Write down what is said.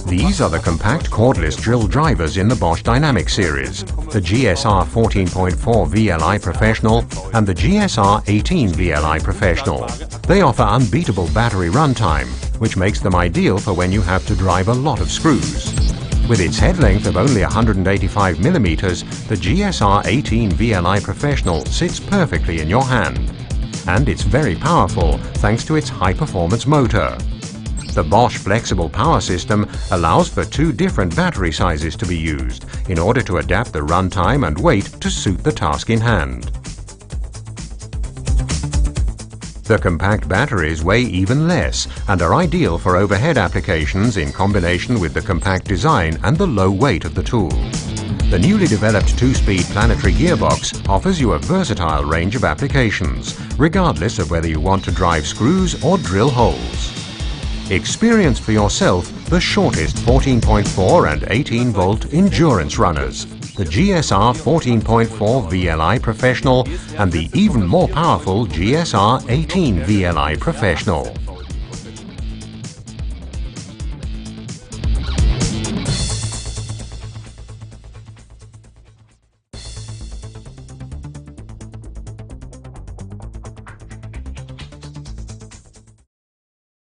These are the compact cordless drill drivers in the Bosch Dynamic series, the GSR 14.4 VLI Professional and the GSR 18 VLI Professional. They offer unbeatable battery runtime, which makes them ideal for when you have to drive a lot of screws. With its head length of only 185 millimeters, the GSR 18 VLI Professional sits perfectly in your hand. And it's very powerful thanks to its high-performance motor. The Bosch flexible power system allows for two different battery sizes to be used in order to adapt the runtime and weight to suit the task in hand. The compact batteries weigh even less and are ideal for overhead applications in combination with the compact design and the low weight of the tool. The newly developed two-speed planetary gearbox offers you a versatile range of applications, regardless of whether you want to drive screws or drill holes. Experience for yourself the shortest 14.4 and 18-volt endurance runners, the GSR 14.4 VLI Professional and the even more powerful GSR 18 VLI Professional.